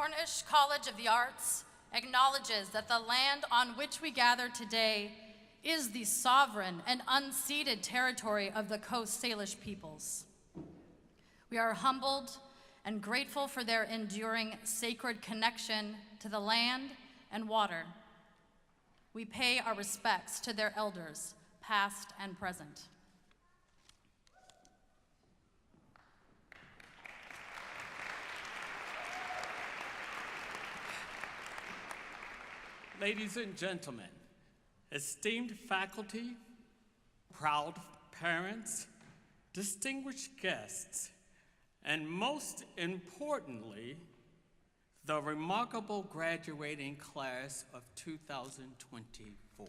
Cornish College of the Arts acknowledges that the land on which we gather today is the sovereign and unceded territory of the Coast Salish peoples. We are humbled and grateful for their enduring sacred connection to the land and water. We pay our respects to their elders, past and present. Ladies and gentlemen, esteemed faculty, proud parents, distinguished guests, and most importantly, the remarkable graduating class of 2024.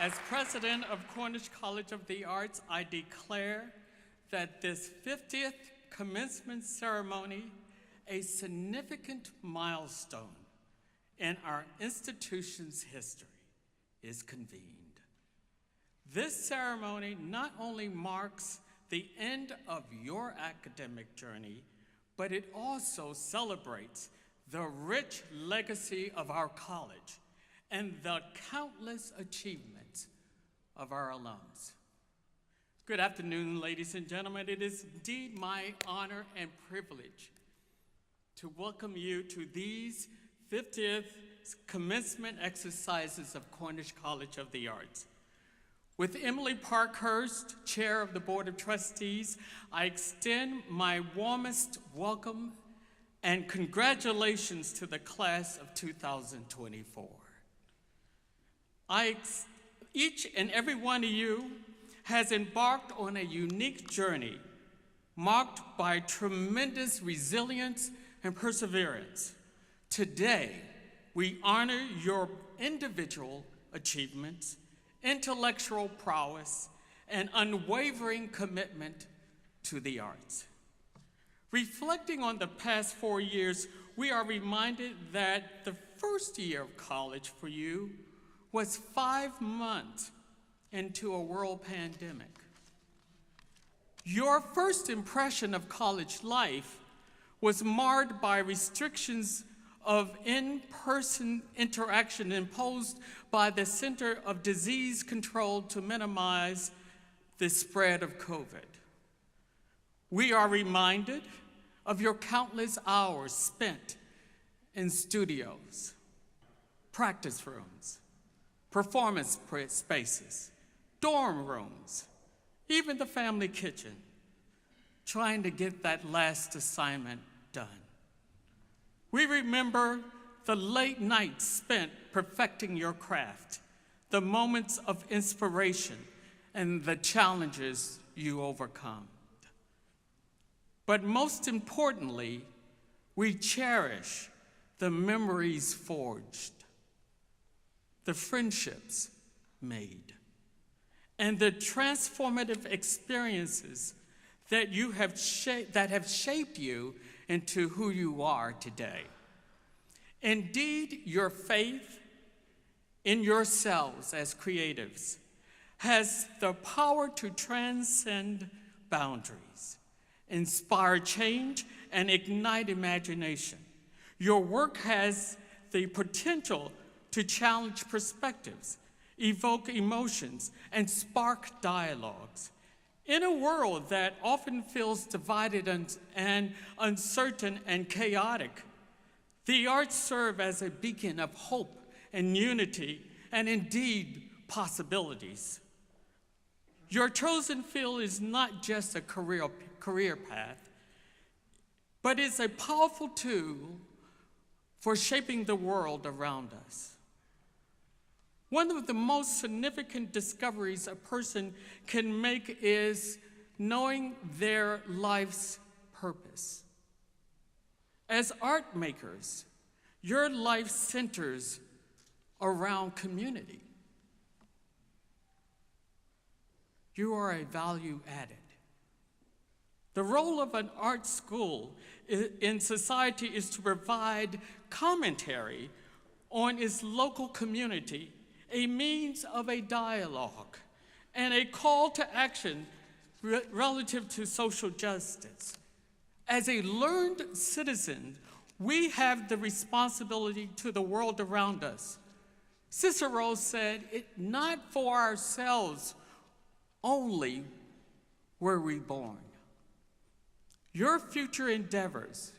As president of Cornish College of the Arts, I declare that this 50th commencement ceremony, a significant milestone in our institution's history, is convened. This ceremony not only marks the end of your academic journey, but it also celebrates the rich legacy of our college and the countless achievements of our alums. Good afternoon, ladies and gentlemen. It is indeed my honor and privilege to welcome you to these 50th commencement exercises of Cornish College of the Arts. With Emily Parkhurst, Chair of the Board of Trustees, I extend my warmest welcome and congratulations to the class of 2024. Each and every one of you has embarked on a unique journey marked by tremendous resilience and perseverance. Today, we honor your individual achievements, intellectual prowess, and unwavering commitment to the arts. Reflecting on the past 4 years, we are reminded that the first year of college for you was 5 months into a world pandemic. Your first impression of college life was marred by restrictions of in-person interaction imposed by the Center of Disease Control to minimize the spread of COVID. We are reminded of your countless hours spent in studios, practice rooms, performance spaces, dorm rooms, even the family kitchen, trying to get that last assignment done. We remember the late nights spent perfecting your craft, the moments of inspiration, and the challenges you overcome. But most importantly, we cherish the memories forged, the friendships made, and the transformative experiences that have shaped you into who you are today. Indeed, your faith in yourselves as creatives has the power to transcend boundaries, inspire change, and ignite imagination. Your work has the potential to challenge perspectives, evoke emotions, and spark dialogues. In a world that often feels divided and uncertain and chaotic, the arts serve as a beacon of hope and unity, and indeed, possibilities. Your chosen field is not just a career path, but is a powerful tool for shaping the world around us. One of the most significant discoveries a person can make is knowing their life's purpose. As art makers, your life centers around community. You are a value added. The role of an art school in society is to provide commentary on its local community a means of a dialogue, and a call to action relative to social justice. As a learned citizen, we have the responsibility to the world around us. Cicero said, not for ourselves only were we born. Your future endeavors,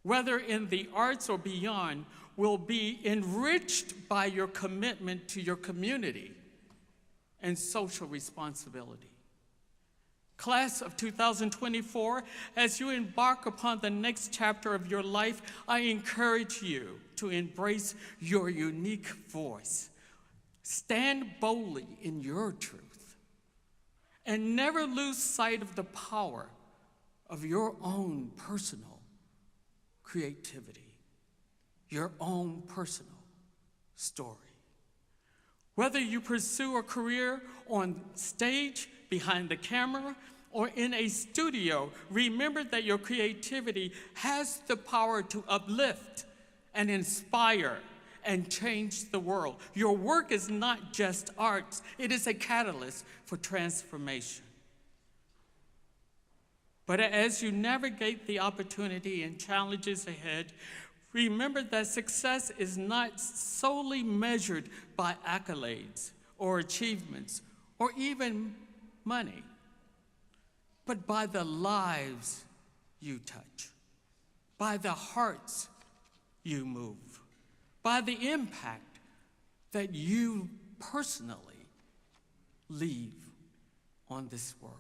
whether in the arts or beyond, will be enriched by your commitment to your community and social responsibility. Class of 2024, as you embark upon the next chapter of your life, I encourage you to embrace your unique voice. Stand boldly in your truth, and never lose sight of the power of your own personal creativity, your own personal story. Whether you pursue a career on stage, behind the camera, or in a studio, remember that your creativity has the power to uplift and inspire and change the world. Your work is not just arts, it is a catalyst for transformation. But as you navigate the opportunity and challenges ahead, remember that success is not solely measured by accolades or achievements or even money, but by the lives you touch, by the hearts you move, by the impact that you personally leave on this world.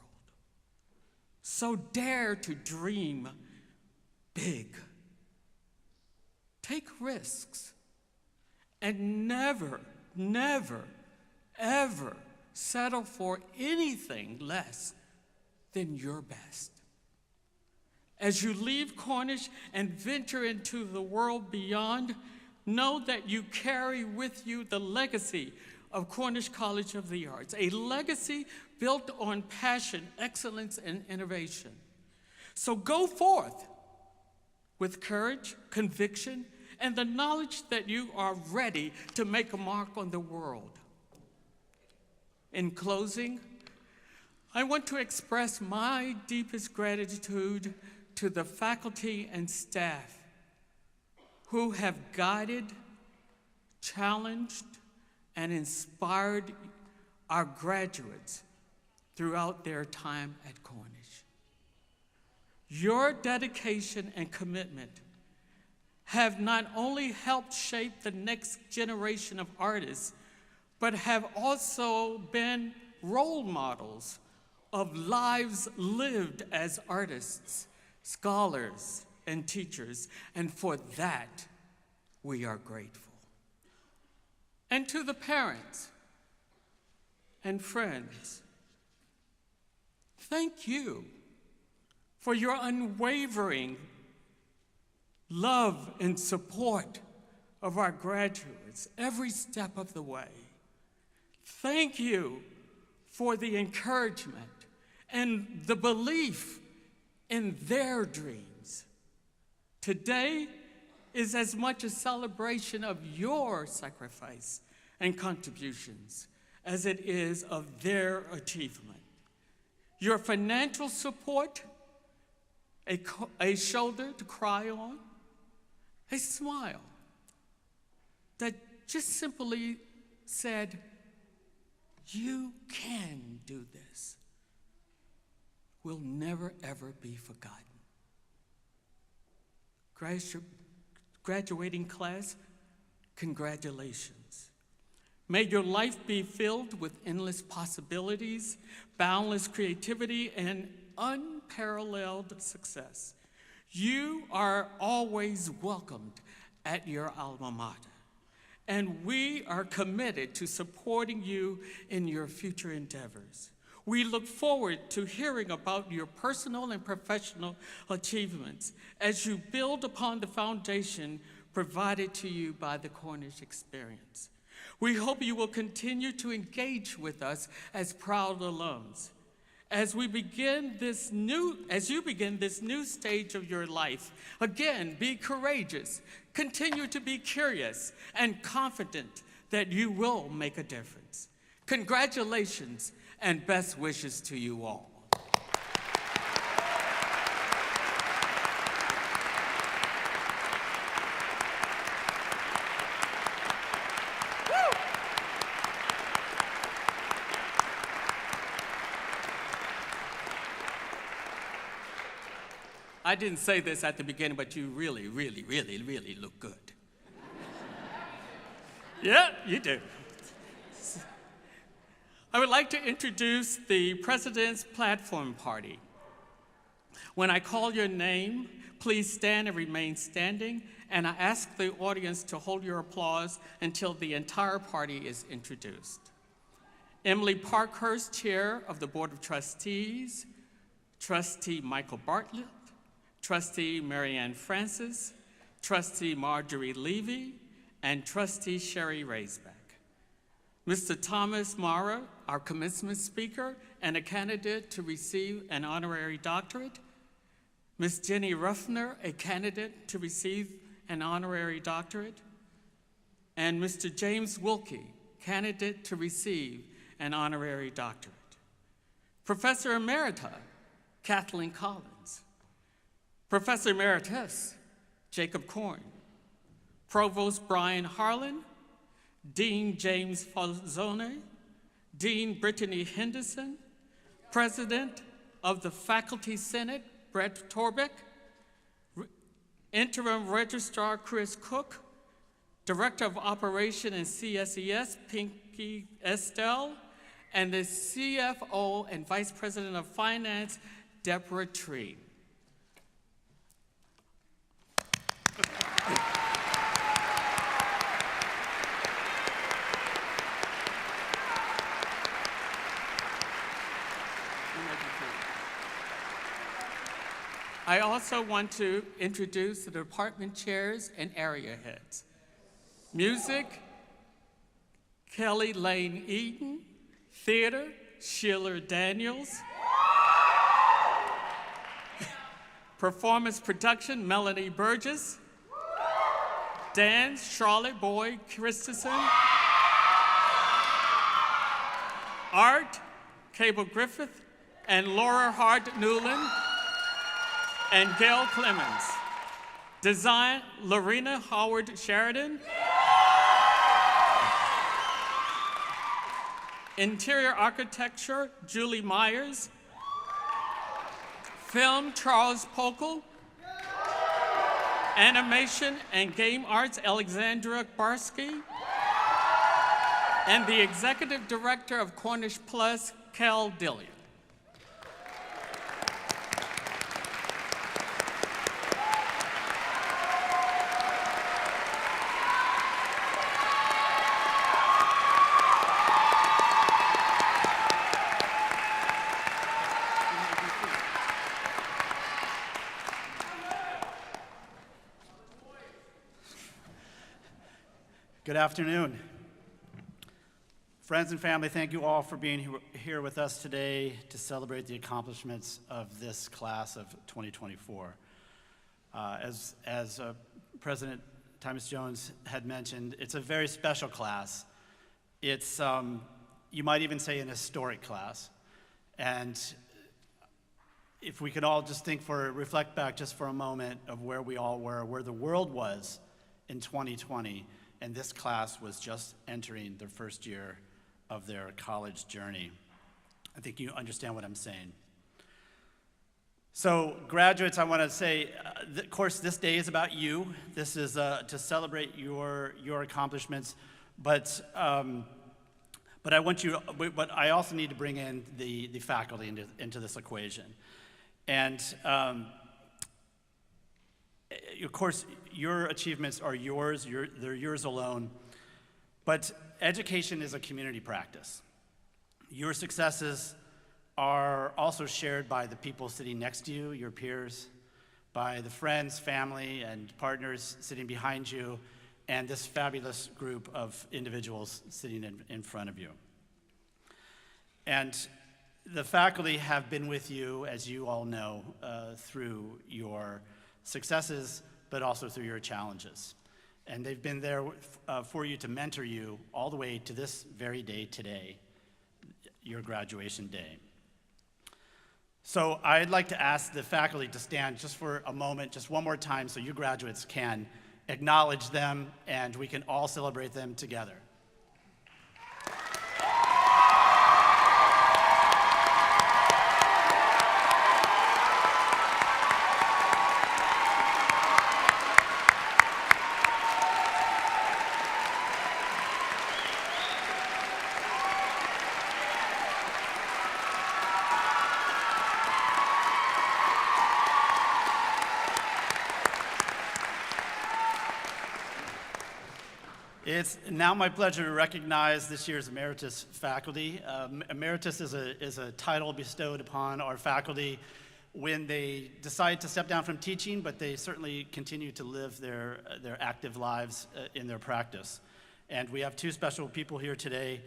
So dare to dream big. Take risks, and never, never, ever settle for anything less than your best. As you leave Cornish and venture into the world beyond, know that you carry with you the legacy of Cornish College of the Arts, a legacy built on passion, excellence, and innovation. So go forth with courage, conviction, and the knowledge that you are ready to make a mark on the world. In closing, I want to express my deepest gratitude to the faculty and staff who have guided, challenged, and inspired our graduates throughout their time at Cornish. Your dedication and commitment have not only helped shape the next generation of artists, but have also been role models of lives lived as artists, scholars, and teachers, and for that, we are grateful. And to the parents and friends, thank you for your unwavering love and support of our graduates every step of the way. Thank you for the encouragement and the belief in their dreams. Today is as much a celebration of your sacrifice and contributions as it is of their achievement. Your financial support, a shoulder to cry on, a smile that just simply said, "You can do this," will never, ever be forgotten. Graduating class, congratulations. May your life be filled with endless possibilities, boundless creativity, and unparalleled success. You are always welcomed at your alma mater, and we are committed to supporting you in your future endeavors. We look forward to hearing about your personal and professional achievements as you build upon the foundation provided to you by the Cornish experience. We hope you will continue to engage with us as proud alums. As you begin this new stage of your life, again, be courageous, continue to be curious and confident that you will make a difference. Congratulations and best wishes to you all. I didn't say this at the beginning, but you really, really, really, really look good. Yeah, you do. I would like to introduce the President's Platform Party. When I call your name, please stand and remain standing, and I ask the audience to hold your applause until the entire party is introduced. Emily Parkhurst, Chair of the Board of Trustees, Trustee Michael Bartlett, Trustee Marianne Francis, Trustee Marjorie Levy, and Trustee Sherry Raisback. Mr. Thomas Mara, our commencement speaker and a candidate to receive an honorary doctorate. Ms. Jenny Ruffner, a candidate to receive an honorary doctorate. And Mr. James Wilkie, candidate to receive an honorary doctorate. Professor Emerita, Kathleen Collins. Professor Emeritus, Jacob Korn. Provost Brian Harlan, Dean James Falzone, Dean Brittany Henderson, President of the Faculty Senate, Brett Torbeck, Interim Registrar Chris Cook, Director of Operation and CSES, Pinky Estelle, and the CFO and Vice President of Finance, Deborah Tree. I also want to introduce the department chairs and area heads. Music, Kelly Lane Eaton. Theater, Sheila Daniels. Performance production, Melanie Burgess. Dance, Charlotte Boyd Christensen. Art, Cable Griffith and Laura Hart Newland. And Gail Clemens. Design, Lorena Howard Sheridan. Interior architecture, Julie Myers. Film, Charles Pokel. Animation and game arts, Alexandra Barsky. And the executive director of Cornish Plus, Cal Dillion. Good afternoon. Friends and family, thank you all for being here with us today to celebrate the accomplishments of this class of 2024. As President Thomas Jones had mentioned, it's a very special class. It's, you might even say, an historic class. And if we could all just reflect back just for a moment of where we all were, where the world was in 2020, and this class was just entering their first year of their college journey. I think you understand what I'm saying. So graduates, I want to say, of course, this day is about you. This is to celebrate your accomplishments, but I want you. But I also need to bring in the faculty into this equation, and of course, your achievements are yours. They're yours alone. But education is a community practice. Your successes are also shared by the people sitting next to you, your peers, by the friends, family, and partners sitting behind you, and this fabulous group of individuals sitting in front of you. And the faculty have been with you, as you all know, through your successes, but also through your challenges. And they've been there for you to mentor you all the way to this very day today, your graduation day. So I'd like to ask the faculty to stand just for a moment, just one more time, so you graduates can acknowledge them and we can all celebrate them together. It's now my pleasure to recognize this year's Emeritus faculty. Emeritus is a title bestowed upon our faculty when they decide to step down from teaching, but they certainly continue to live their active lives in their practice. And we have two special people here today.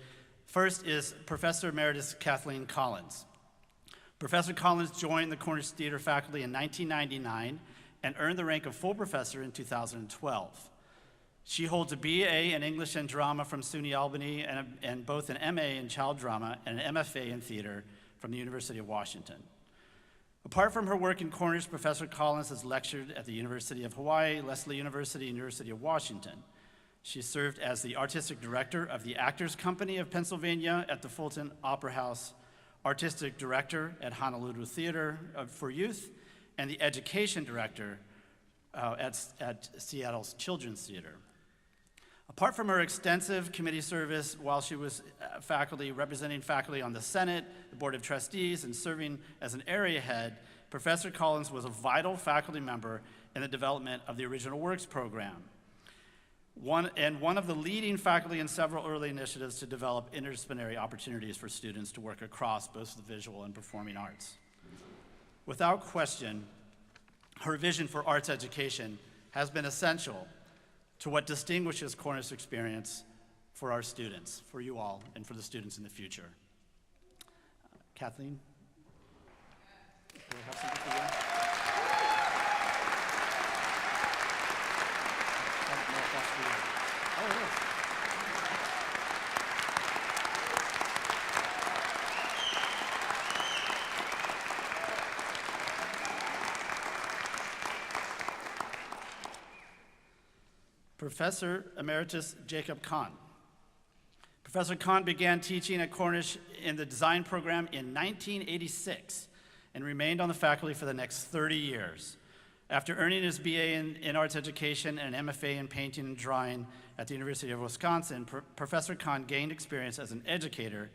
First is Professor Emeritus Kathleen Collins. Professor Collins joined the Cornish Theater faculty in 1999 and earned the rank of full professor in 2012. She holds a BA in English and Drama from SUNY Albany and both an MA in Child Drama and an MFA in Theater from the University of Washington. Apart from her work in Cornish, Professor Collins has lectured at the University of Hawaii, Lesley University, and University of Washington. She served as the artistic director of the Actors Company of Pennsylvania at the Fulton Opera House, artistic director at Honolulu Theater for Youth, and the education director at Seattle's Children's Theater. Apart from her extensive committee service while she was representing faculty on the Senate, the Board of Trustees, and serving as an area head, Professor Collins was a vital faculty member in the development of the Original Works program, one of the leading faculty in several early initiatives to develop interdisciplinary opportunities for students to work across both the visual and performing arts. Without question, her vision for arts education has been essential to what distinguishes Cornish experience for our students, for you all, and for the students in the future. Kathleen? Do we have something for you? I don't know if that's for you. Oh, it is. Professor Emeritus Jacob Kahn. Professor Kahn began teaching at Cornish in the design program in 1986 and remained on the faculty for the next 30 years. After earning his BA in arts education and an MFA in painting and drawing at the University of Wisconsin, Professor Kahn gained experience as an educator,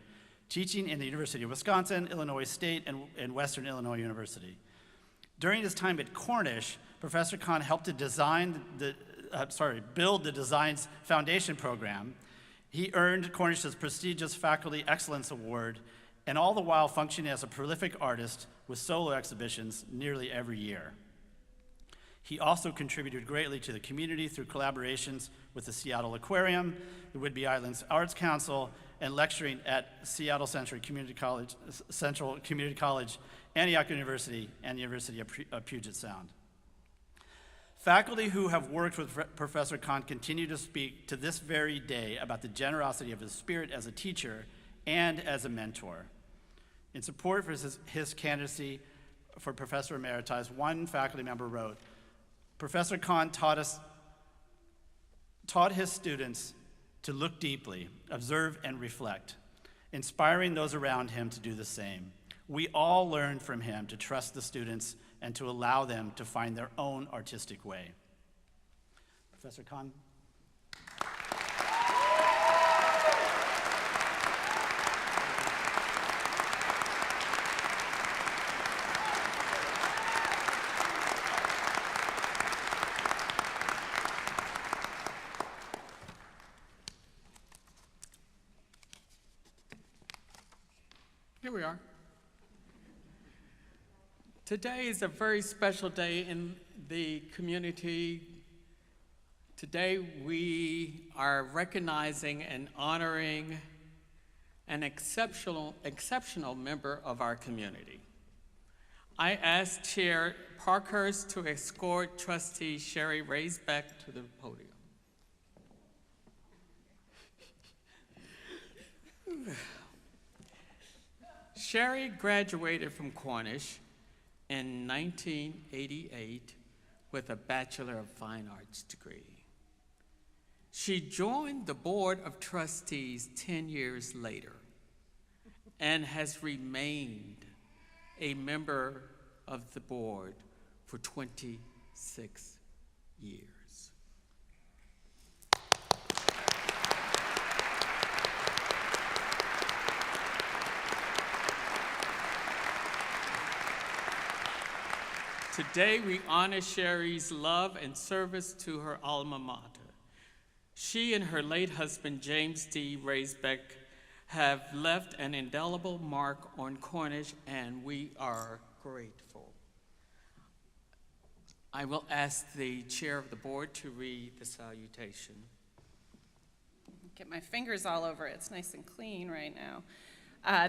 teaching in the University of Wisconsin, Illinois State, and Western Illinois University. During his time at Cornish, Professor Kahn helped to build the Design's Foundation program. He earned Cornish's prestigious Faculty Excellence Award, and all the while functioning as a prolific artist with solo exhibitions nearly every year. He also contributed greatly to the community through collaborations with the Seattle Aquarium, the Whidbey Islands Arts Council, and lecturing at Seattle Central Community College, Antioch University, and the University of Puget Sound. Faculty who have worked with Professor Kahn continue to speak to this very day about the generosity of his spirit as a teacher and as a mentor. In support for his candidacy for Professor Emeritus, one faculty member wrote, "Professor Kahn taught his students to look deeply, observe, and reflect, inspiring those around him to do the same. We all learned from him to trust the students and to allow them to find their own artistic way." Professor Kahn. Here we are. Today is a very special day in the community. Today we are recognizing and honoring an exceptional member of our community. I asked Chair Parkhurst to escort Trustee Sherry Raisbeck to the podium. Sherry graduated from Cornish in 1988 with a Bachelor of Fine Arts degree. She joined the Board of Trustees 10 years later and has remained a member of the board for 26 years. Today, we honor Sherry's love and service to her alma mater. She and her late husband, James D. Raisbeck, have left an indelible mark on Cornish, and we are grateful. I will ask the chair of the board to read the salutation. Get my fingers all over it. It's nice and clean right now.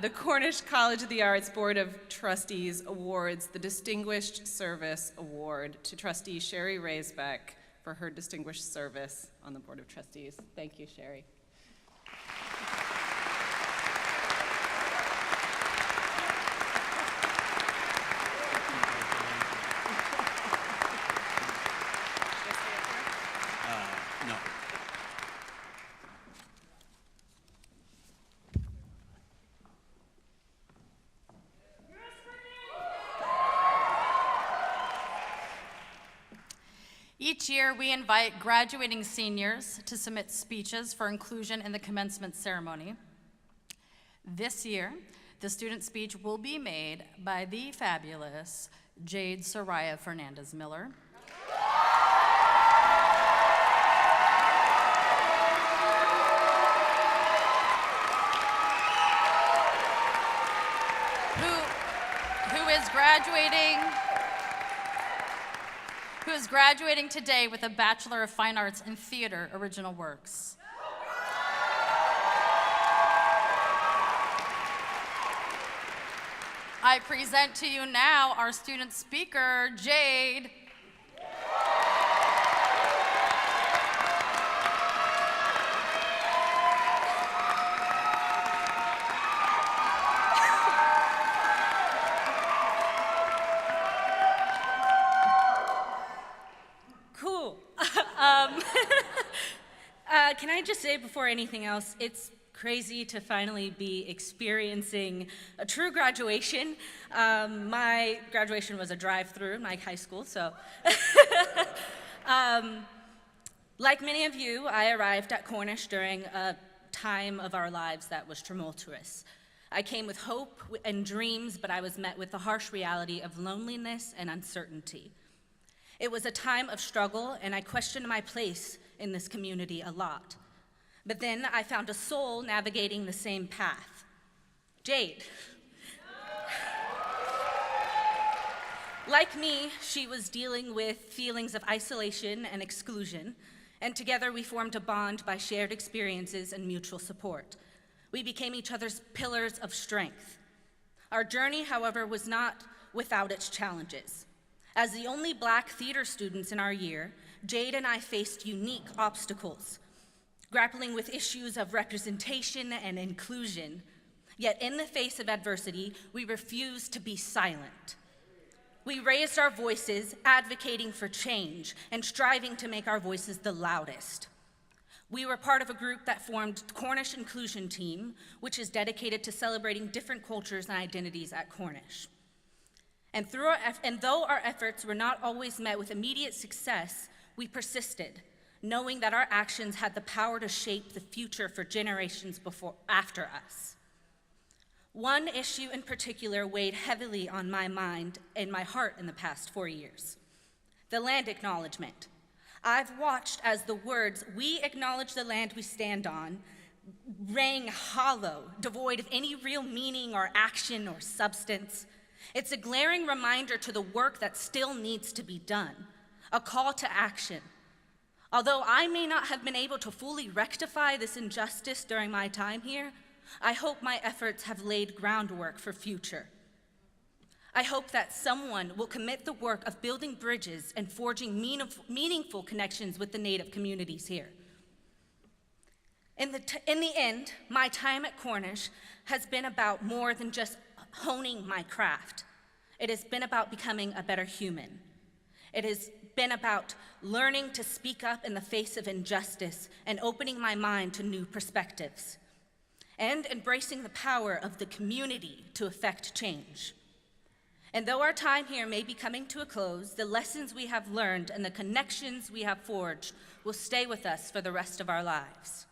The Cornish College of the Arts Board of Trustees awards the Distinguished Service Award to trustee Sherry Raisbeck for her distinguished service on the Board of Trustees. Thank you, Sherry. No. Each year, we invite graduating seniors to submit speeches for inclusion in the commencement ceremony. This year, the student speech will be made by the fabulous Jade Soraya Fernandez-Miller. Who is graduating today with a Bachelor of Fine Arts in Theater Original Works. I present to you now our student speaker, Jade. Cool. Can I just say before anything else, it's crazy to finally be experiencing a true graduation. My graduation was a drive-through, like high school, so. Like many of you, I arrived at Cornish during a time of our lives that was tumultuous. I came with hope and dreams, but I was met with the harsh reality of loneliness and uncertainty. It was a time of struggle, and I questioned my place in this community a lot. But then I found a soul navigating the same path. Jade. Like me, she was dealing with feelings of isolation and exclusion, and together we formed a bond by shared experiences and mutual support. We became each other's pillars of strength. Our journey, however, was not without its challenges. As the only Black theater students in our year, Jade and I faced unique obstacles, grappling with issues of representation and inclusion. Yet in the face of adversity, we refused to be silent. We raised our voices, advocating for change and striving to make our voices the loudest. We were part of a group that formed Cornish Inclusion Team, which is dedicated to celebrating different cultures and identities at Cornish. And though our efforts were not always met with immediate success, we persisted, knowing that our actions had the power to shape the future for generations after us. One issue in particular weighed heavily on my mind and my heart in the past 4 years: the land acknowledgement. I've watched as the words, "We acknowledge the land we stand on," rang hollow, devoid of any real meaning or action or substance. It's a glaring reminder to the work that still needs to be done, a call to action. Although I may not have been able to fully rectify this injustice during my time here, I hope my efforts have laid groundwork for future. I hope that someone will commit the work of building bridges and forging meaningful connections with the Native communities here. In the end, my time at Cornish has been about more than just honing my craft. It has been about becoming a better human. It has been about learning to speak up in the face of injustice and opening my mind to new perspectives, and embracing the power of the community to effect change. And though our time here may be coming to a close, the lessons we have learned and the connections we have forged will stay with us for the rest of our lives.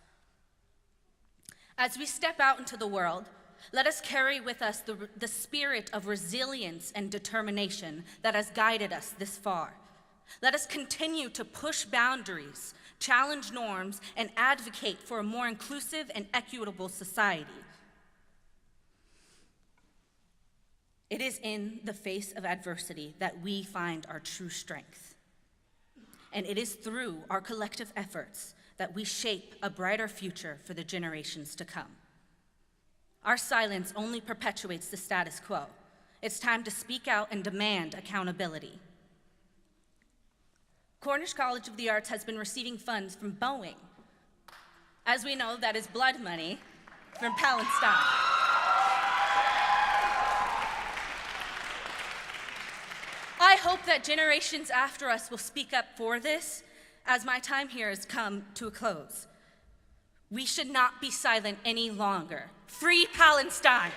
As we step out into the world, let us carry with us the spirit of resilience and determination that has guided us this far. Let us continue to push boundaries, challenge norms, and advocate for a more inclusive and equitable society. It is in the face of adversity that we find our true strength. And it is through our collective efforts that we shape a brighter future for the generations to come. Our silence only perpetuates the status quo. It's time to speak out and demand accountability. Cornish College of the Arts has been receiving funds from Boeing. As we know, that is blood money from Palestine. I hope that generations after us will speak up for this, as my time here has come to a close. We should not be silent any longer. Free Palestine!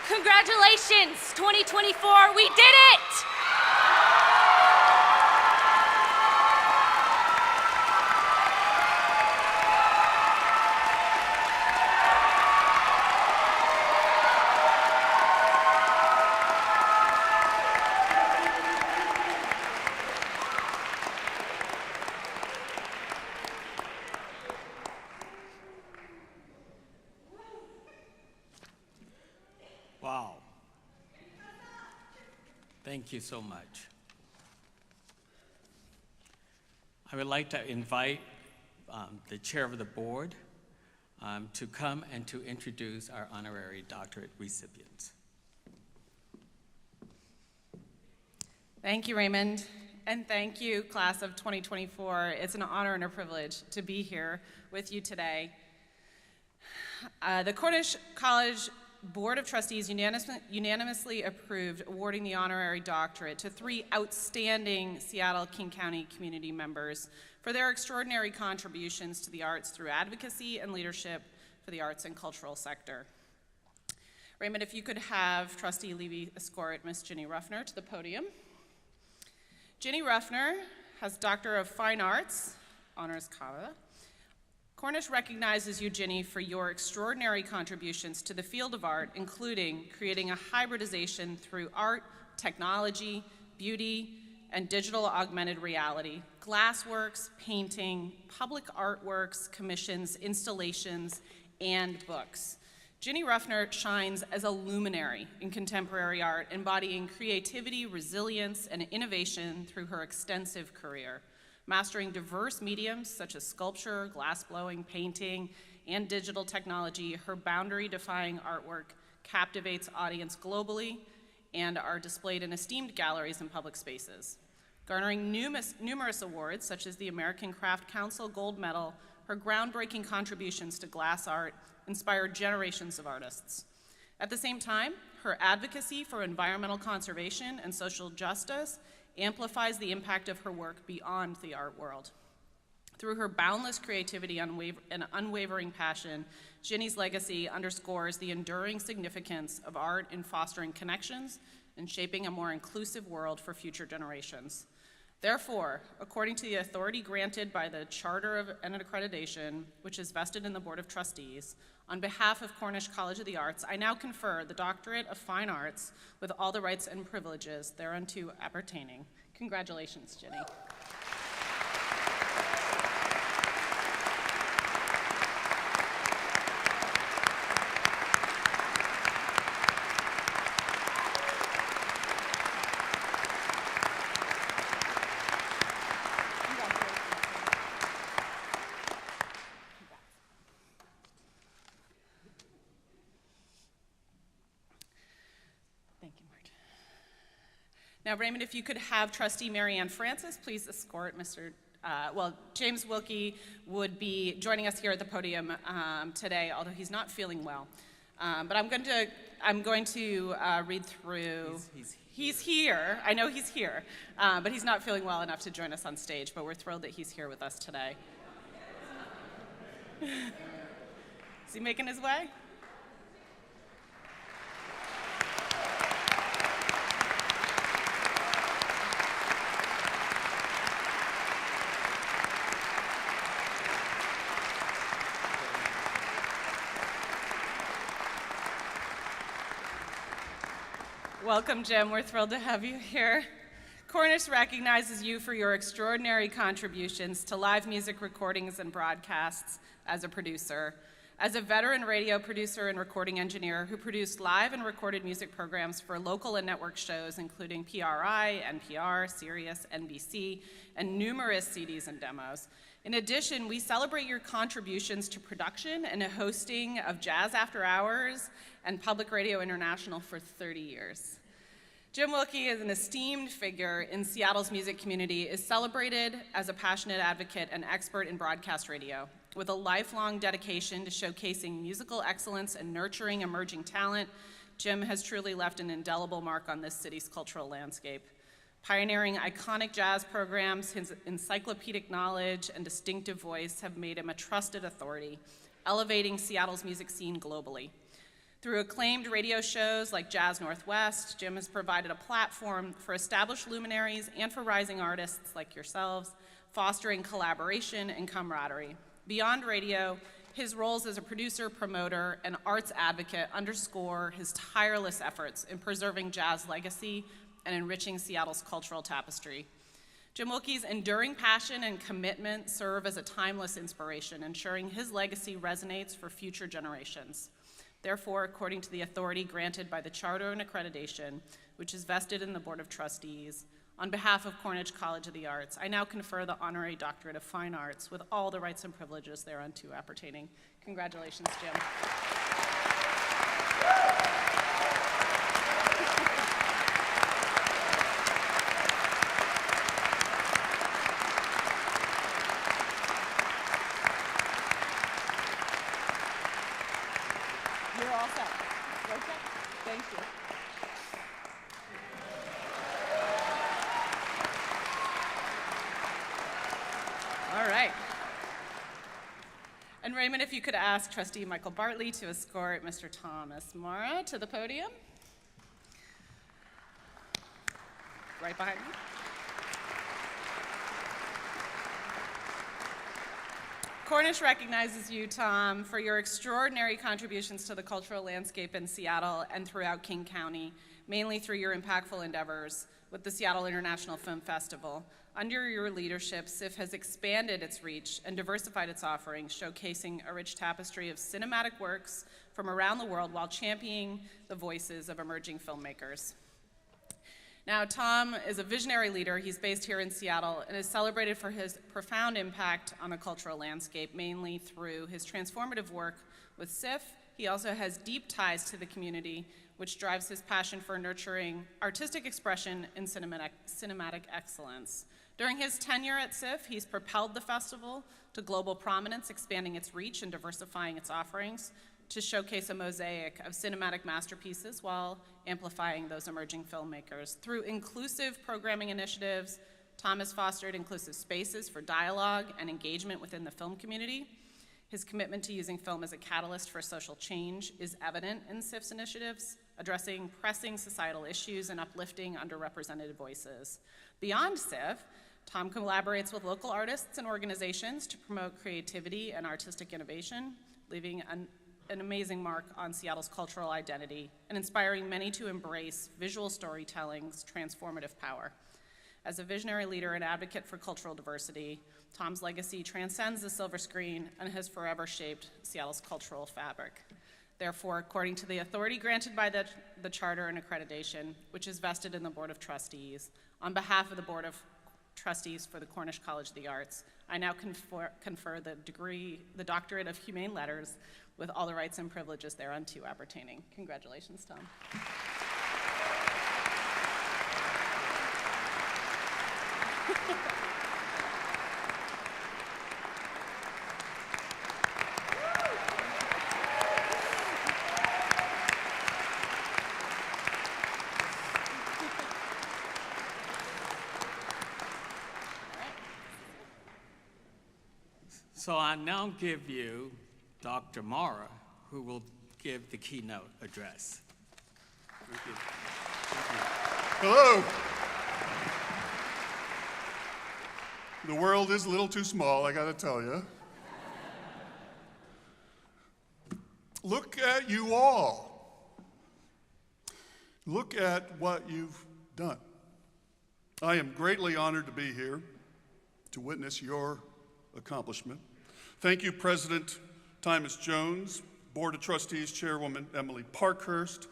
Congratulations, 2024, we did it! Wow. Thank you so much. I would like to invite the chair of the board to come and to introduce our honorary doctorate recipients. Thank you, Raymond, and thank you, class of 2024. It's an honor and a privilege to be here with you today. The Cornish College Board of Trustees unanimously approved awarding the honorary doctorate to 3 outstanding Seattle-King County community members for their extraordinary contributions to the arts through advocacy and leadership for the arts and cultural sector. Raymond, if you could have Trustee Levy escort Ms. Ginny Ruffner to the podium. Ginny Ruffner has Doctor of Fine Arts, honoris causa. Cornish recognizes you, Ginny, for your extraordinary contributions to the field of art, including creating a hybridization through art, technology, beauty, and digital augmented reality, glassworks, painting, public artworks, commissions, installations, and books. Ginny Ruffner shines as a luminary in contemporary art, embodying creativity, resilience, and innovation through her extensive career. Mastering diverse mediums such as sculpture, glassblowing, painting, and digital technology, her boundary-defying artwork captivates audience globally and are displayed in esteemed galleries and public spaces. Garnering numerous awards, such as the American Craft Council Gold Medal, her groundbreaking contributions to glass art inspired generations of artists. At the same time, her advocacy for environmental conservation and social justice amplifies the impact of her work beyond the art world. Through her boundless creativity and unwavering passion, Ginny's legacy underscores the enduring significance of art in fostering connections and shaping a more inclusive world for future generations. Therefore, according to the authority granted by the Charter of and Accreditation, which is vested in the Board of Trustees, on behalf of Cornish College of the Arts, I now confer the Doctorate of Fine Arts with all the rights and privileges thereunto appertaining. Congratulations, Ginny. Thank you, Marge. Now, Raymond, if you could have Trustee Mary Ann Francis please escort James Wilkie would be joining us here at the podium today, although he's not feeling well. But I'm going to read through. He's here. I know he's here, but he's not feeling well enough to join us on stage. But we're thrilled that he's here with us today. Is he making his way? Welcome, Jim. We're thrilled to have you here. Cornish recognizes you for your extraordinary contributions to live music recordings and broadcasts as a producer. As a veteran radio producer and recording engineer who produced live and recorded music programs for local and network shows including PRI, NPR, Sirius, NBC, and numerous CDs and demos. In addition, we celebrate your contributions to production and hosting of Jazz After Hours and Public Radio International for 30 years. Jim Wilkie is an esteemed figure in Seattle's music community, is celebrated as a passionate advocate and expert in broadcast radio. With a lifelong dedication to showcasing musical excellence and nurturing emerging talent, Jim has truly left an indelible mark on this city's cultural landscape. Pioneering iconic jazz programs, his encyclopedic knowledge and distinctive voice have made him a trusted authority, elevating Seattle's music scene globally. Through acclaimed radio shows like Jazz Northwest, Jim has provided a platform for established luminaries and for rising artists like yourselves, fostering collaboration and camaraderie. Beyond radio, his roles as a producer, promoter, and arts advocate underscore his tireless efforts in preserving jazz legacy and enriching Seattle's cultural tapestry. Jim Wilkie's enduring passion and commitment serve as a timeless inspiration, ensuring his legacy resonates for future generations. Therefore, according to the authority granted by the Charter and Accreditation, which is vested in the Board of Trustees, on behalf of Cornish College of the Arts, I now confer the Honorary Doctorate of Fine Arts with all the rights and privileges thereunto appertaining. Congratulations, Jim. You're all set. Okay. Thank you. All right. And Raymond, if you could ask Trustee Michael Bartley to escort Mr. Thomas Mara to the podium. Right behind me. Cornish recognizes you, Tom, for your extraordinary contributions to the cultural landscape in Seattle and throughout King County, mainly through your impactful endeavors with the Seattle International Film Festival. Under your leadership, SIF has expanded its reach and diversified its offerings, showcasing a rich tapestry of cinematic works from around the world while championing the voices of emerging filmmakers. Now, Tom is a visionary leader. He's based here in Seattle and is celebrated for his profound impact on the cultural landscape, mainly through his transformative work with SIF. He also has deep ties to the community, which drives his passion for nurturing artistic expression and cinematic excellence. During his tenure at SIF, he's propelled the festival to global prominence, expanding its reach and diversifying its offerings to showcase a mosaic of cinematic masterpieces while amplifying those emerging filmmakers. Through inclusive programming initiatives, Tom has fostered inclusive spaces for dialogue and engagement within the film community. His commitment to using film as a catalyst for social change is evident in SIF's initiatives, addressing pressing societal issues and uplifting underrepresented voices. Beyond SIF, Tom collaborates with local artists and organizations to promote creativity and artistic innovation, leaving an amazing mark on Seattle's cultural identity and inspiring many to embrace visual storytelling's transformative power. As a visionary leader and advocate for cultural diversity, Tom's legacy transcends the silver screen and has forever shaped Seattle's cultural fabric. Therefore, according to the authority granted by the Charter and Accreditation, which is vested in the Board of Trustees, on behalf of the Board of Trustees for the Cornish College of the Arts, I now confer the Doctorate of Humane Letters with all the rights and privileges thereunto appertaining. Congratulations, Tom. So I now give you Dr. Mara, who will give the keynote address. Thank you. Hello. The world is a little too small, I gotta tell you. Look at you all. Look at what you've done. I am greatly honored to be here to witness your accomplishment. Thank you, President Tymus Jones, Board of Trustees Chairwoman Emily Parkhurst,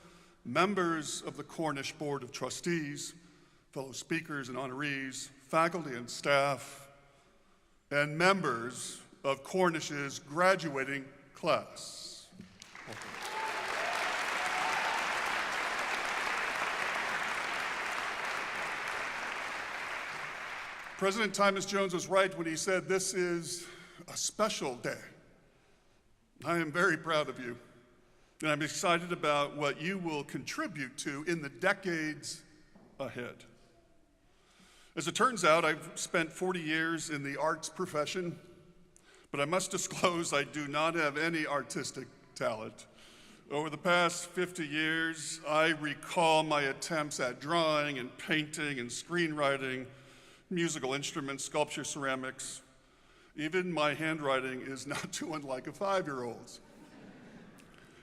members of the Cornish Board of Trustees, fellow speakers and honorees, faculty and staff, and members of Cornish's graduating class. President Tymus Jones was right when he said this is a special day. I am very proud of you, and I'm excited about what you will contribute to in the decades ahead. As it turns out, I've spent 40 years in the arts profession, but I must disclose I do not have any artistic talent. Over the past 50 years, I recall my attempts at drawing and painting and screenwriting, musical instruments, sculpture, ceramics. Even my handwriting is not too unlike a 5-year-old's.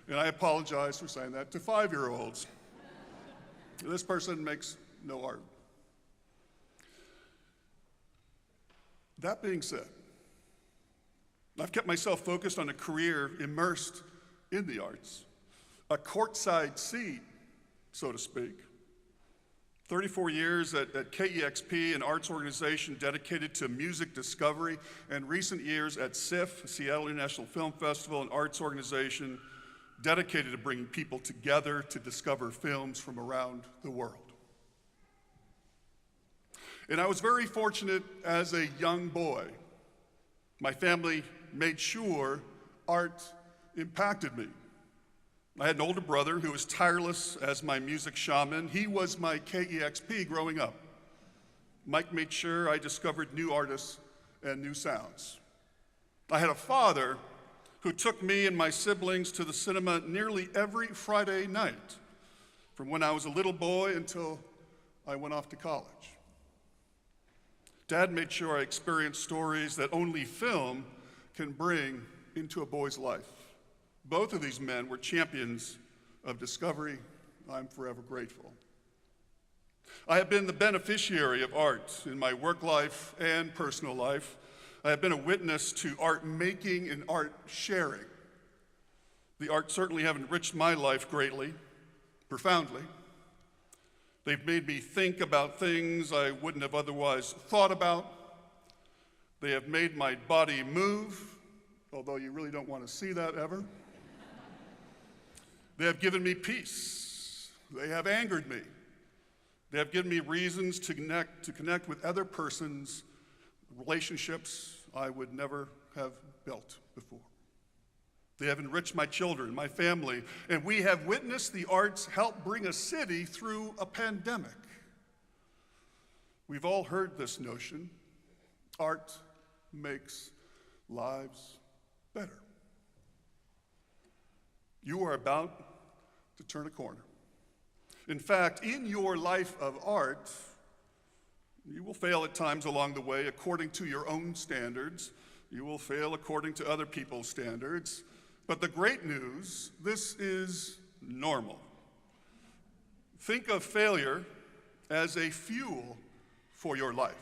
And I apologize for saying that to 5-year-olds. This person makes no art. That being said, I've kept myself focused on a career immersed in the arts, a courtside seat, so to speak. 34 years at KEXP, an arts organization dedicated to music discovery, and recent years at SIFF, Seattle International Film Festival, an arts organization dedicated to bringing people together to discover films from around the world. And I was very fortunate as a young boy. My family made sure art impacted me. I had an older brother who was tireless as my music shaman. He was my KEXP growing up. Mike made sure I discovered new artists and new sounds. I had a father who took me and my siblings to the cinema nearly every Friday night, from when I was a little boy until I went off to college. Dad made sure I experienced stories that only film can bring into a boy's life. Both of these men were champions of discovery. I'm forever grateful. I have been the beneficiary of art in my work life and personal life. I have been a witness to art making and art sharing. The arts certainly have enriched my life greatly, profoundly. They've made me think about things I wouldn't have otherwise thought about. They have made my body move, although you really don't want to see that ever. They have given me peace. They have angered me. They have given me reasons to connect with other persons, relationships I would never have built before. They have enriched my children, my family, and we have witnessed the arts help bring a city through a pandemic. We've all heard this notion: art makes lives better. You are about to turn a corner. In fact, in your life of art, you will fail at times along the way according to your own standards. You will fail according to other people's standards. But the great news, this is normal. Think of failure as a fuel for your life.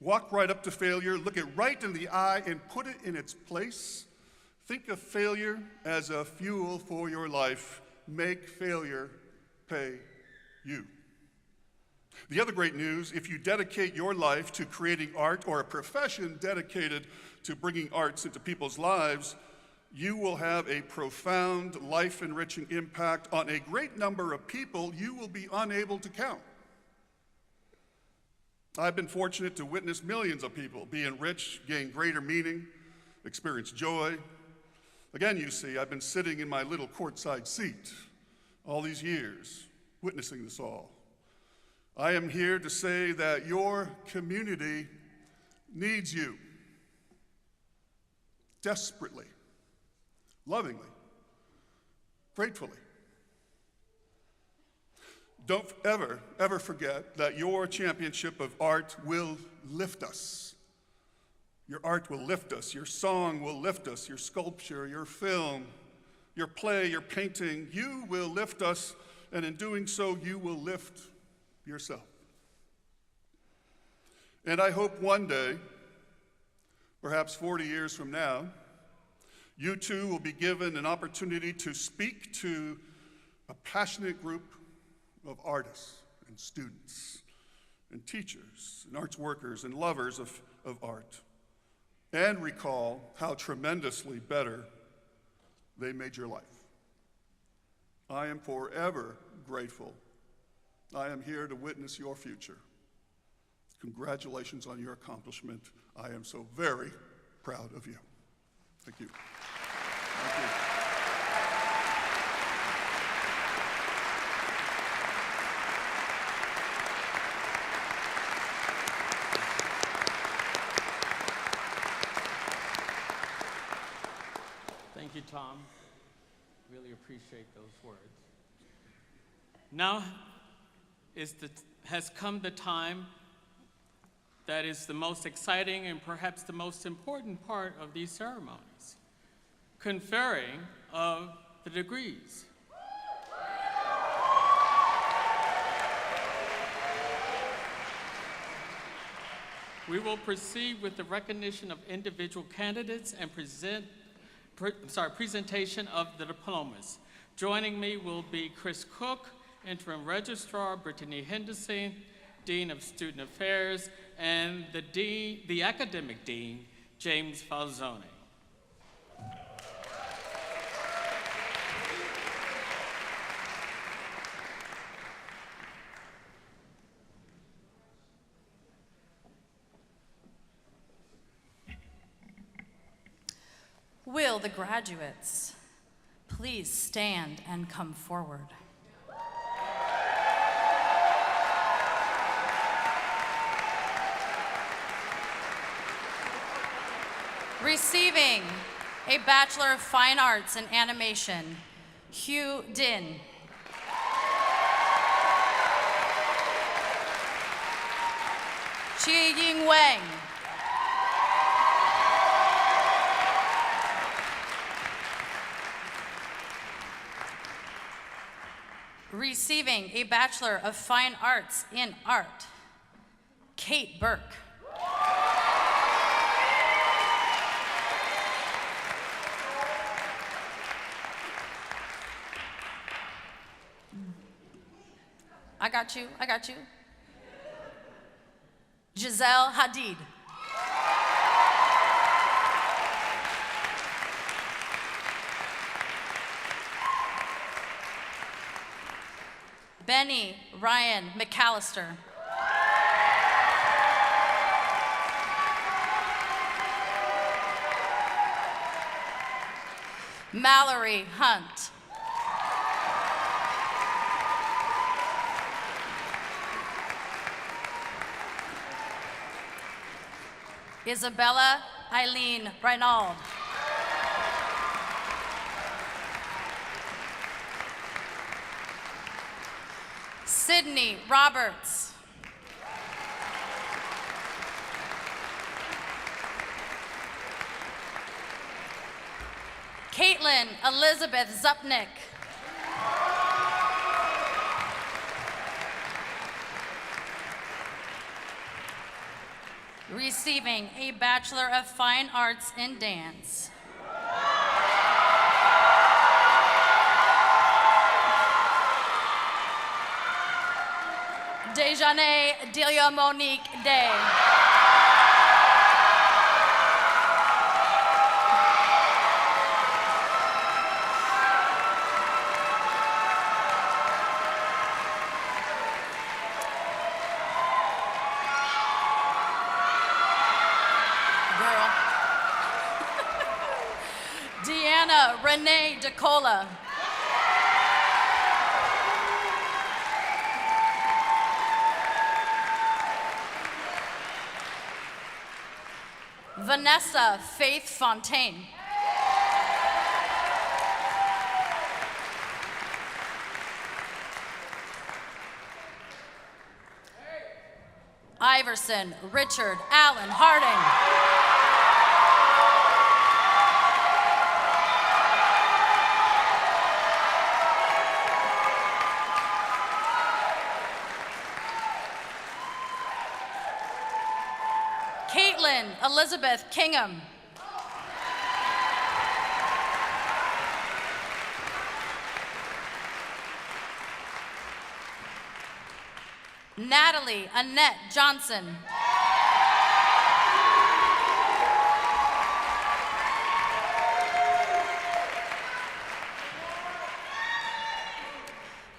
Walk right up to failure, look it right in the eye, and put it in its place. Think of failure as a fuel for your life. Make failure pay you. The other great news, if you dedicate your life to creating art, or a profession dedicated to bringing arts into people's lives, you will have a profound, life-enriching impact on a great number of people you will be unable to count. I've been fortunate to witness millions of people be enriched, gain greater meaning, experience joy. Again, you see, I've been sitting in my little courtside seat all these years, witnessing this all. I am here to say that your community needs you desperately, lovingly, gratefully. Don't ever forget that your championship of art will lift us. Your art will lift us. Your song will lift us. Your sculpture, your film, your play, your painting, you will lift us, and in doing so, you will lift yourself. And I hope one day, perhaps 40 years from now, you too will be given an opportunity to speak to a passionate group of artists and students and teachers and arts workers and lovers of art, and recall how tremendously better they made your life. I am forever grateful. I am here to witness your future. Congratulations on your accomplishment. I am so very proud of you. Thank you. Thank you. Thank you, Tom. Really appreciate those words. Now has come the time that is the most exciting and perhaps the most important part of these ceremonies, conferring of the degrees. We will proceed with the recognition of individual candidates and presentation of the diplomas. Joining me will be Chris Cook, Interim Registrar, Brittany Henderson, Dean of Student Affairs, and the Academic Dean, James Falzone. Will the graduates please stand and come forward? Receiving a Bachelor of Fine Arts in Animation, Hugh Din. Chi Ying Wang. Receiving a Bachelor of Fine Arts in Art, Kate Burke. I got you. Giselle Hadid. Benny Ryan McAllister. Mallory Hunt. Isabella Eileen Reinaud. Sydney Roberts. Caitlin Elizabeth Zupnick. Receiving a Bachelor of Fine Arts in Dance, Dejane Delia Monique Day. Renee DeCola. Vanessa Faith Fontaine. Iverson Richard Allen Harding. Caitlin Elizabeth Kingham. Natalie Annette Johnson.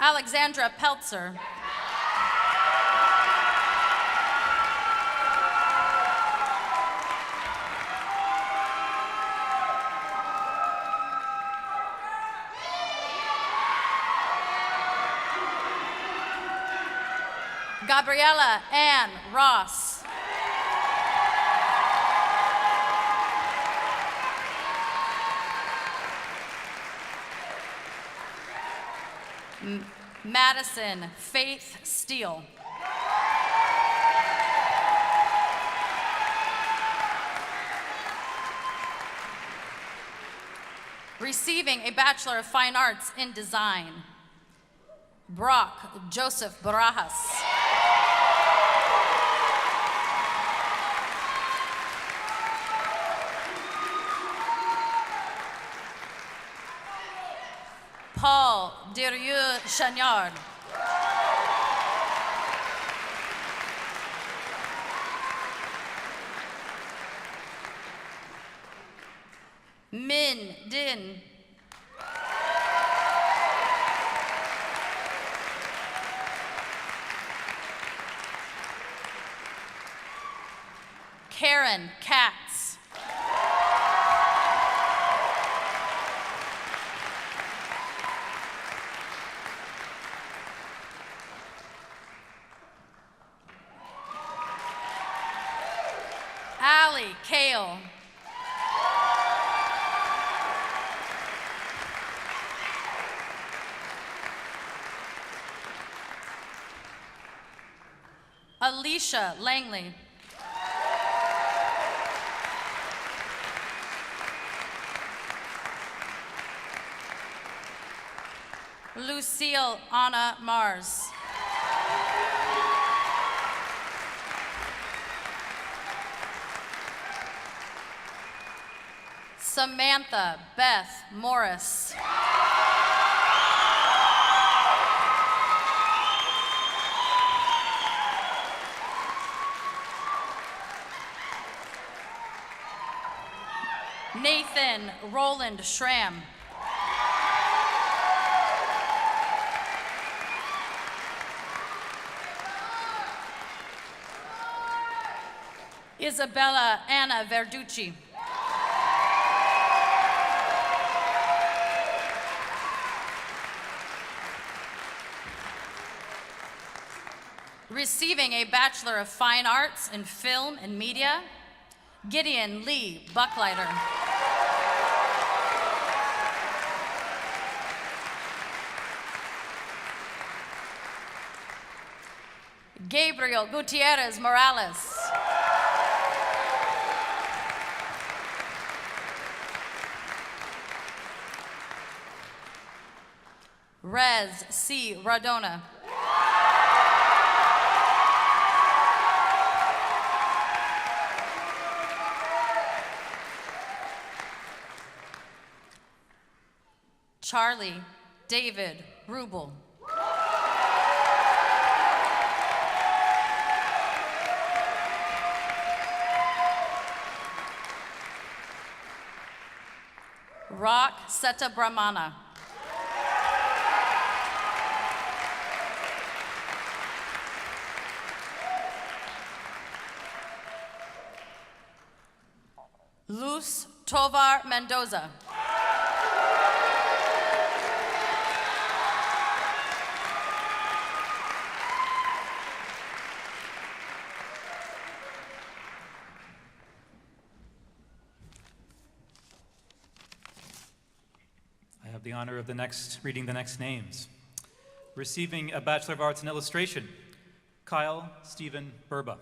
Alexandra Peltzer. Gabriella Ann Ross. Madison Faith Steele. Receiving a Bachelor of Fine Arts in Design, Brock Joseph Barajas. Paul Derieux Chagnard. Min Din. Karen Katz. Allie Kale. Alicia Langley. Lucille Anna Mars. Samantha Beth Morris. Nathan Roland Schramm. Isabella Anna Verducci. Receiving a Bachelor of Fine Arts in Film and Media, Gideon Lee Bucklighter. Gabriel Gutierrez Morales. Rez C. Radona. Charlie David Rubel. Rock Setabramana. Luz Tovar Mendoza. the honor of reading the next names. Receiving a Bachelor of Arts in Illustration, Kyle Stephen Burba.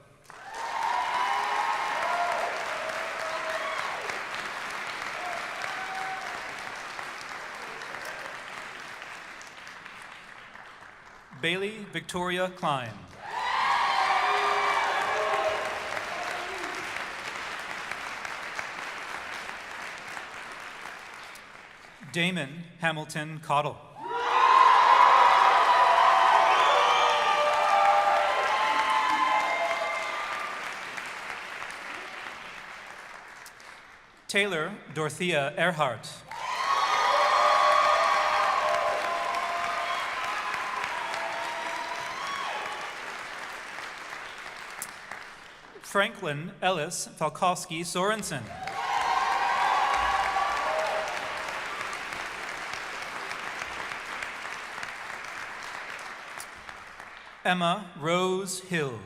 Bailey Victoria Klein. Damon Hamilton Cottle. Taylor Dorothea Earhart. Franklin Ellis Falkowski Sorensen. Emma Rose Hill.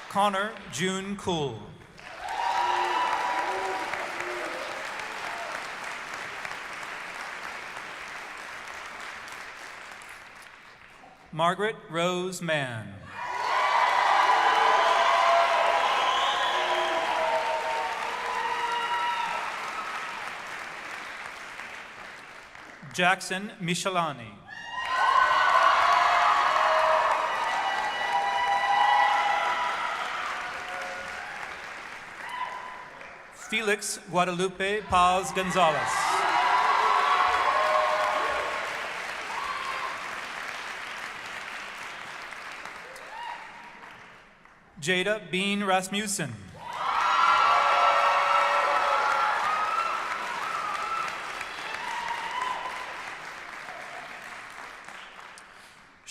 Connor June Cool. Margaret Rose Mann. Jackson Michelani. Felix Guadalupe Paz Gonzalez. Jada Bean Rasmussen.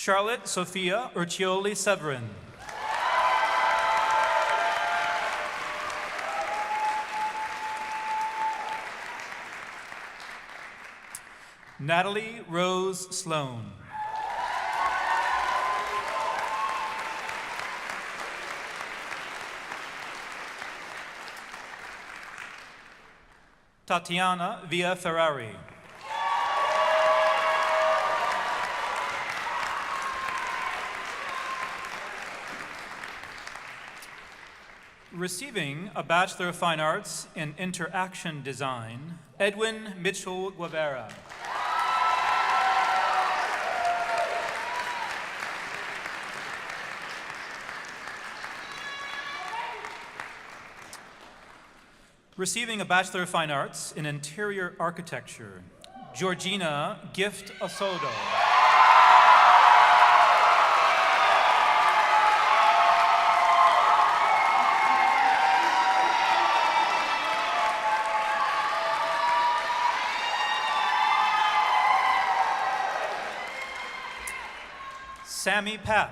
Charlotte Sophia Urcioli Severin. Natalie Rose Sloan. Tatiana Villa Ferrari. Receiving a Bachelor of Fine Arts in Interaction Design, Edwin Mitchell Guevara. Receiving a Bachelor of Fine Arts in Interior Architecture, Georgina Gift Osodo. Sammy Papp.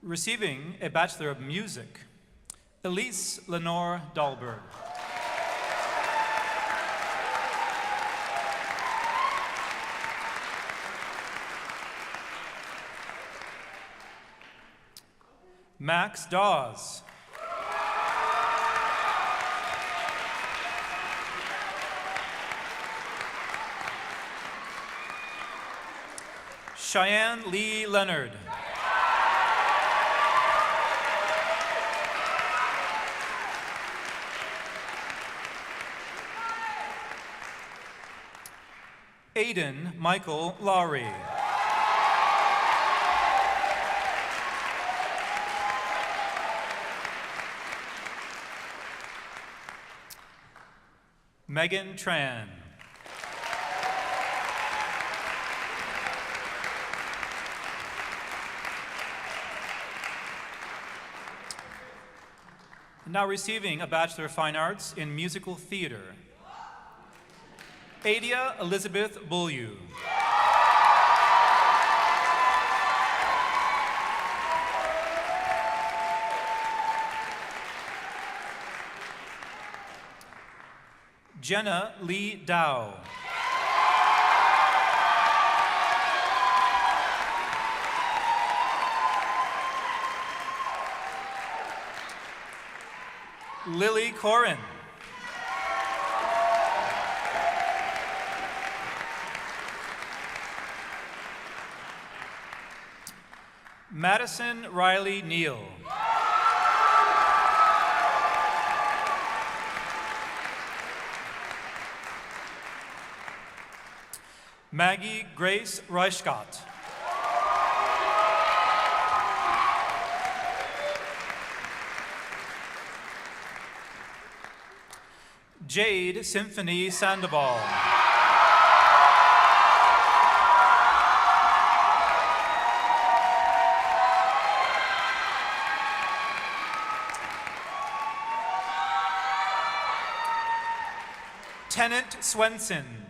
Receiving a Bachelor of Music, Elise Lenore Dahlberg. Max Dawes. Cheyenne Lee Leonard. Aiden Michael Lowry. Megan Tran. Now receiving a Bachelor of Fine Arts in Musical Theater, Adia Elizabeth Beaulieu. Jenna Lee Dow. Lily Corin. Madison Riley Neal. Maggie Grace Reichgott. Jade Symphony Sandoval. Tennant Swenson.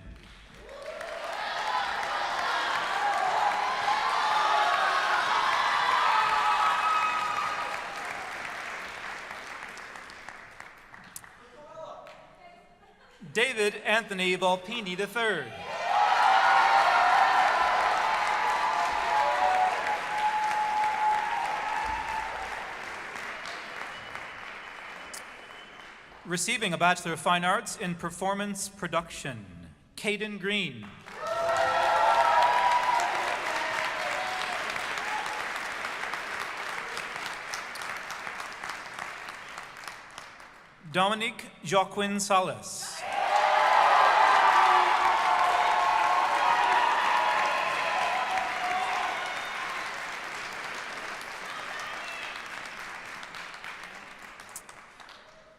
David Anthony Volpini III. Receiving a Bachelor of Fine Arts in Performance Production, Caden Green. Dominique Joaquin Salas.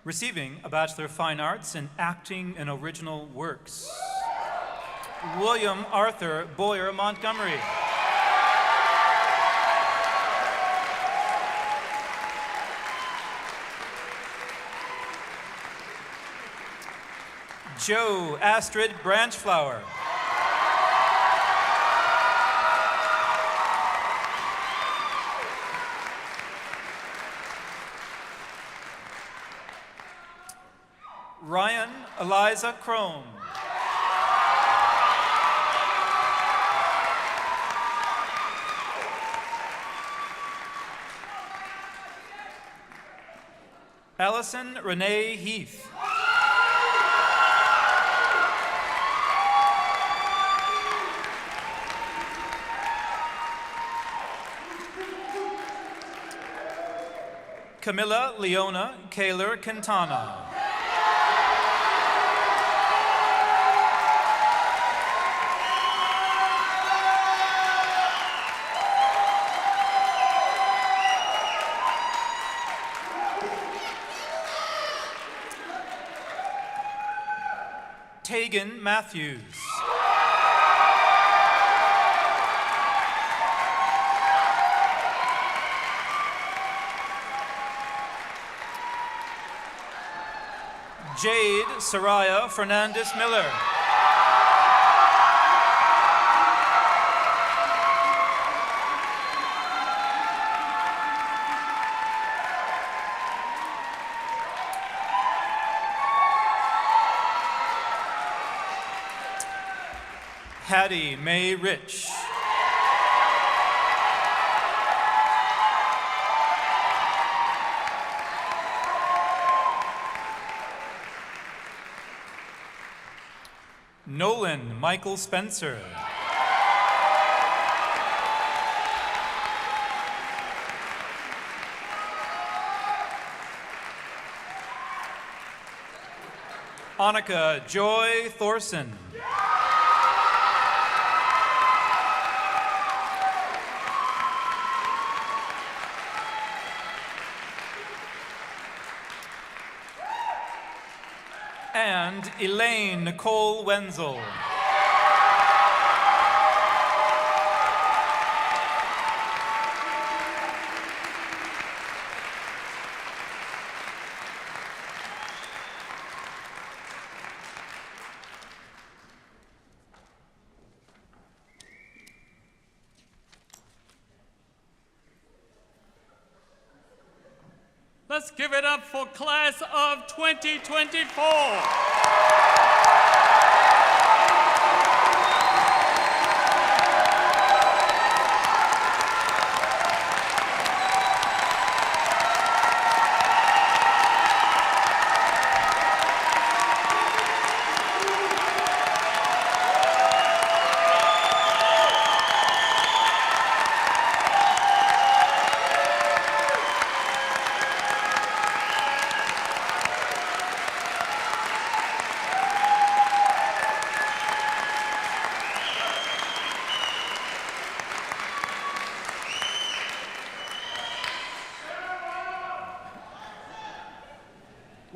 Receiving a Bachelor of Fine Arts in Acting and Original Works, William Arthur Boyer Montgomery. Joe Astrid Branchflower. Ryan Eliza Crone. Allison Renee Heath. Camilla Leona Kaler Quintana. Tegan Matthews. Jade Soraya Fernandez Miller. Hattie Mae Rich. Nolan Michael Spencer. Annika Joy Thorson. And Elaine Nicole Wenzel. Let's give it up for class of 2024.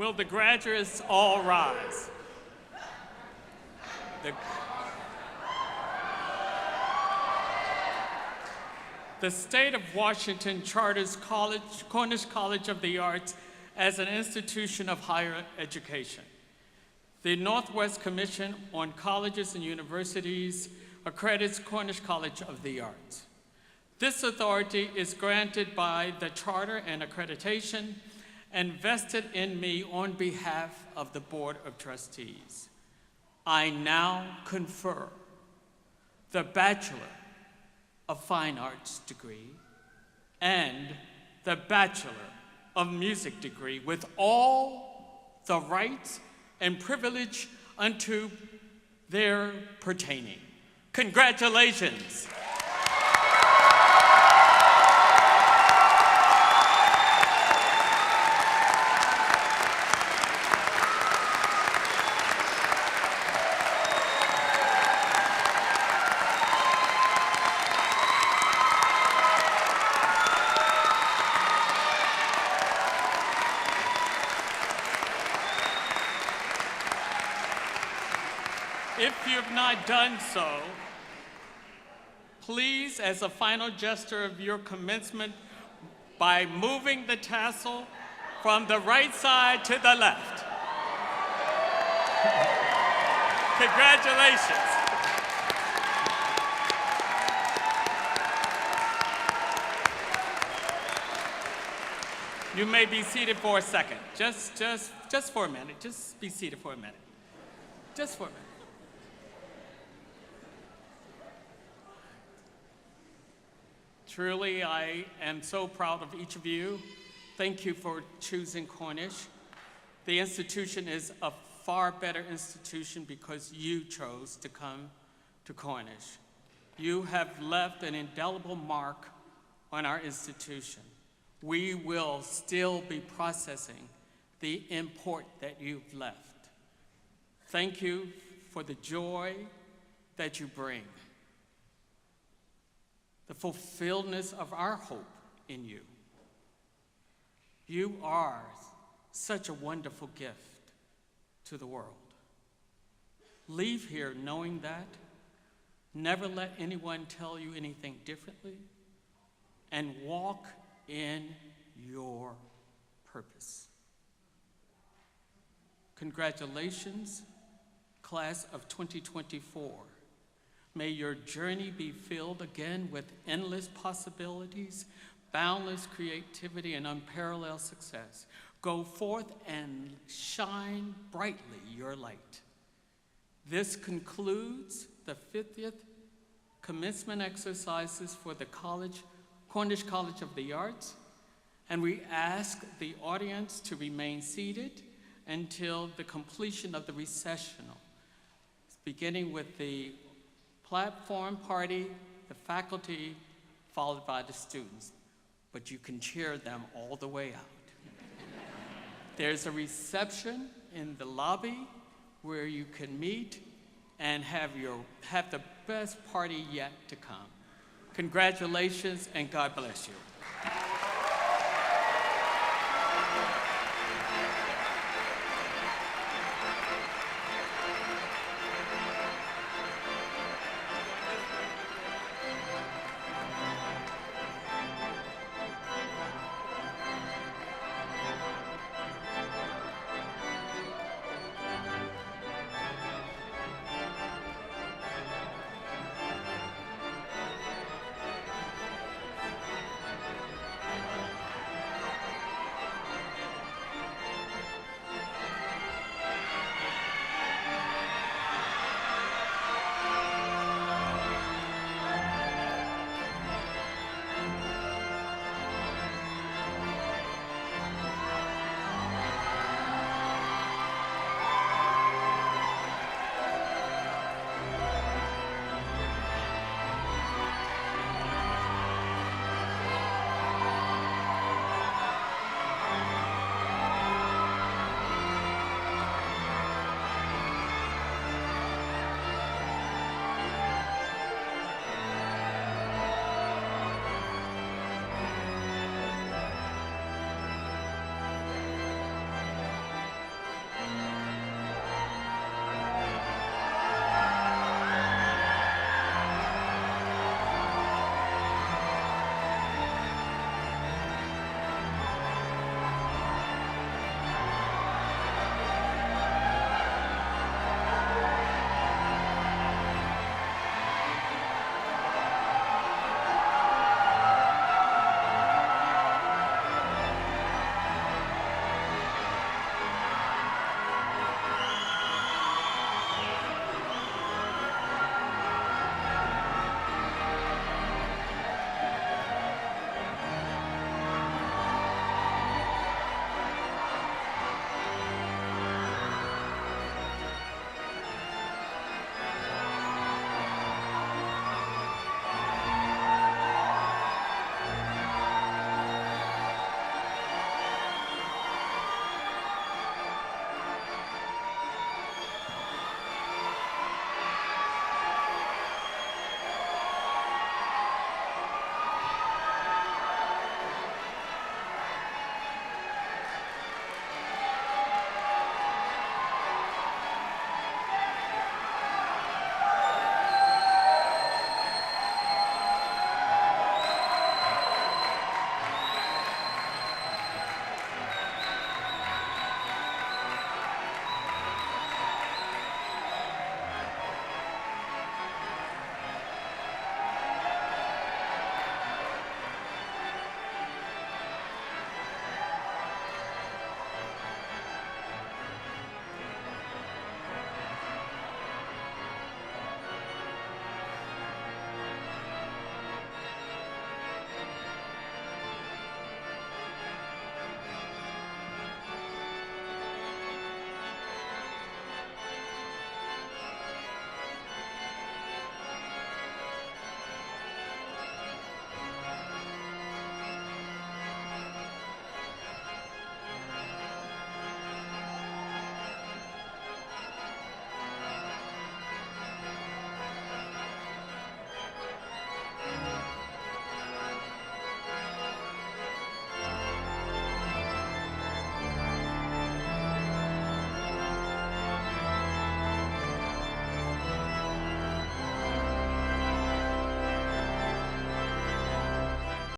Will the graduates all rise? The state of Washington charters Cornish College of the Arts as an institution of higher education. The Northwest Commission on Colleges and Universities accredits Cornish College of the Arts. This authority is granted by the charter and accreditation and vested in me on behalf of the Board of Trustees. I now confer the Bachelor of Fine Arts degree and the Bachelor of Music degree with all the rights and privilege unto their pertaining. Congratulations. If you have not done so, please, as a final gesture of your commencement, by moving the tassel from the right side to the left. Congratulations. You may be seated for a second. Just for a minute. Just be seated for a minute. Just for a minute. Truly, I am so proud of each of you. Thank you for choosing Cornish. The institution is a far better institution because you chose to come to Cornish. You have left an indelible mark on our institution. We will still be processing the import that you've left. Thank you for the joy that you bring, the fulfilledness of our hope in you. You are such a wonderful gift to the world. Leave here knowing that. Never let anyone tell you anything differently, and walk in your purpose. Congratulations, class of 2024. May your journey be filled again with endless possibilities, boundless creativity, and unparalleled success. Go forth and shine brightly your light. This concludes the 50th commencement exercises for the Cornish College of the Arts, and we ask the audience to remain seated until the completion of the recessional, beginning with the platform party, the faculty, followed by the students. But you can cheer them all the way out. There's a reception in the lobby where you can meet and have the best party yet to come. Congratulations, and God bless you.